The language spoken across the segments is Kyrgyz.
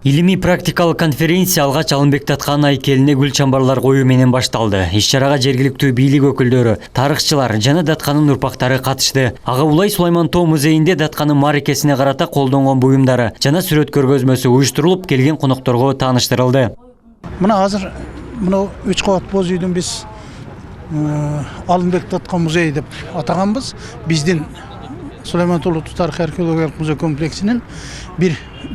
Илимий практикалык конференция алгач Алымбек Таткан айкелине гүл чамбарлар коюу менен башталды. Иш-чарага жергиликтүү бийлик өкүлдөрү, тарыхчылар жана Датканын урпактары катышты. Ага Улай Сулайман Тоо музейинде Датканын мааракесине карата колдонгон буюмдары жана сүрөт көргөзмөсү уюштурулуп, келген конокторго тааныштырылды. Мына азыр мына 3 кабат боз үйдүн биз Алымбек Таткан музейи деп атаганбыз. Биздин Сулайман Тоо тарых археологиялык музей комплексинин бир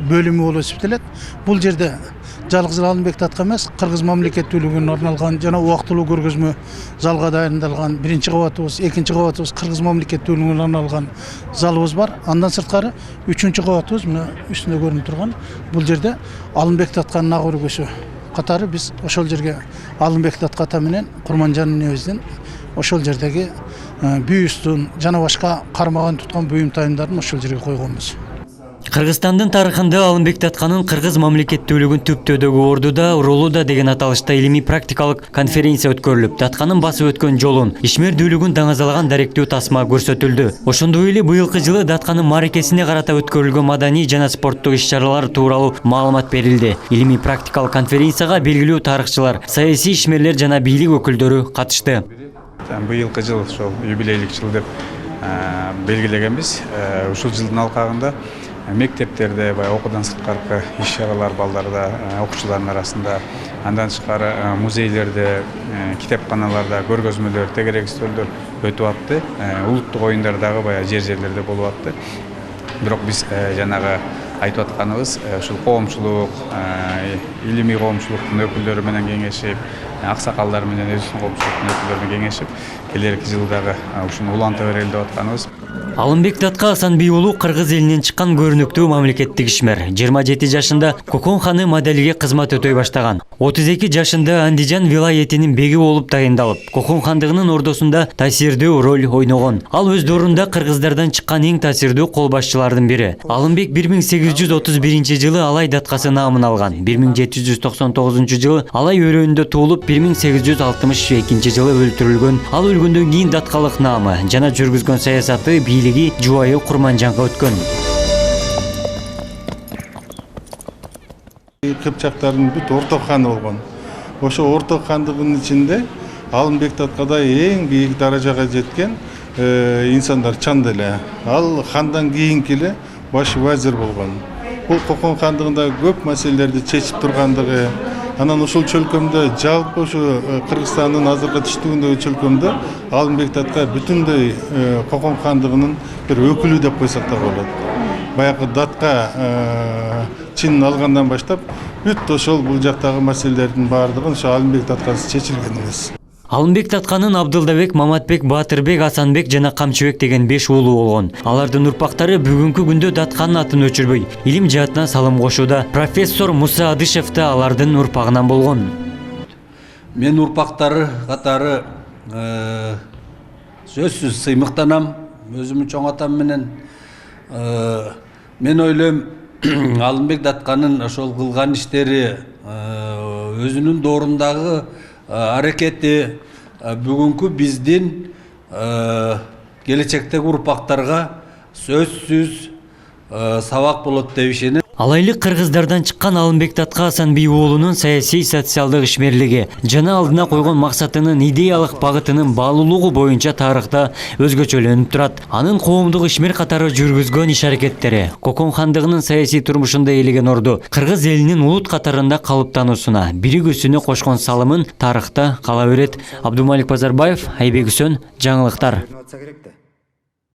бөлүмү болуп эсептелет. Бул жерде жалгыз Алымбек Таткан эмес, кыргыз мамлекеттүүлүгүнө арналган жана убактылуу көргөзмө залга дайындалган 1-кабатыбыз, 2-кабатыбыз кыргыз мамлекеттүүлүгүнө арналган залыбыз бар. Андан сырткары 3-кабатыбыз мына үстүндө көрүнүп турган бул жерде Алымбек Таткандын ак өргөсү катары биз ошол жерге Алымбек Таткан менен Курманжан энебиздин ошол жердеги бүйүстүн жана башка кармаган туткан буюм тайымдарын ошол жерге койгонбуз. Кыргызстандын тарыхында Алымбек Татканын кыргыз мамлекеттүүлүгүн түптөөдөгү ордуда, урулуда деген аталышта илимий практикалык конференция өткөрүлүп, Татканын басып өткөн жолун, ишмердүүлүгүн даңазалаган даректүү тасма көрсөтүлдү. Ошондой эле быйылкы жылы Датканын мааракесине карата өткөрүлгөн маданий жана спорттук иш-чаралар тууралуу маалымат берилди. Илимий практикалык конференцияга белгилүү тарыхчылар, саясий ишмерлер жана бийлик өкүлдөрү катышты. Быйылкы жыл ошол юбилейлик жыл деп белгилегенбиз. Ушул жылдын алкагында мектептерде окуудан сырткаркы иш-чаралар балдарда, окуучулардын арасында, андан тышкары музейлерде, китепканаларда көргөзмөлөр, тегерек стөлдөр өтүп атты. Улуттук оюндар дагы жерлерде болуп атты. Бирок биз жанагы айтып атканыбыз ушул коомчулук, илимий коомчулуктун өкүлдөрү менен кеңешип, аксакалдар менен өзүнүн коомчулуктун өкүлдөрү менен кеңешип, келерки жылдагы ушуну уланта берели деп атканыбыз. Алымбек Таткан Асанбий уулу кыргыз элинен чыккан көрүнүктүү мамлекеттик ишмер. 27 жашында Кокон ханы моделиге кызмат өтөй баштаган. 32 жашында Андижан вилаятынын беги болуп тайындалып, Кокон хандыгынын ордосунда таасирдүү роль ойногон. Ал өз доорунда кыргыздардан чыккан эң таасирдүү кол башчылардын бири. Алымбек 1831 жылы Алай даткасы наамын алган. 1799 жылы Алай өрөөнүндө туулуп, 1862 жылы өлтүрүлгөн. Ал өлгөндөн кийин даткалык наамы жана жүргүзгөн саясаты бийлиги жубайы Курманжанга өткөн. Кыпчактардын бүт орток ханы болгон. Ошо орток хандыгынын ичинде Алымбек Таткадай эң бийик даражага жеткен инсандар чанда эле. Ал хандан кийинки эле баш вазир болгон. Бул Кокон хандыгында көп маселелерди чечип тургандыгы, анан ушул чөлкөмдө жалпы ушу Кыргызстандын азыркы түштүгүндөгү чөлкөмдө Алымбек Таткан бүтүндөй Кокон хандыгынын бир өкүлү деп койсок да болот. Баягы датка чынын алгандан баштап бүт ошол бул жактагы маселелердин баардыгын ошо Алымбек Таткансыз чечилген эмес. Алымбек Татканын Абдылдабек, Маматбек, Батырбек, Асанбек жана Камчыбек деген 5 уулу болгон. Алардын урпактары бүгүнкү күндө Датканын атын өчүрбөй, илим жаатынан салым кошууда. Профессор Муса Адышев да алардын урпагынан болгон. Мен урпактары катары сөзсүз сыймыктанам, өзүмүн чоң атам менен. Мен ойлойм, Алымбек Татканын ошол кылган иштери, өзүнүн доорундагы аракети бүгүнкү биздин келечектеги урпактарга сөзсүз сабак болот деп ишенем. Алайлык кыргыздардан чыккан Алымбек Таткан Асанбий уулунун саясий социалдык ишмерлиги жана алдына койгон максатынын идеялык багытынын баалуулугу боюнча тарыхта өзгөчөлөнүп турат. Анын коомдук ишмер катары жүргүзгөн иш-аракеттери, Кокон хандыгынын саясий турмушунда ээлеген орду, кыргыз элинин улут катарында калыптануусуна, биригүүсүнө кошкон салымын тарыхта кала берет. Абдумалик Базарбаев, Айбек Үсөн, жаңылыктар.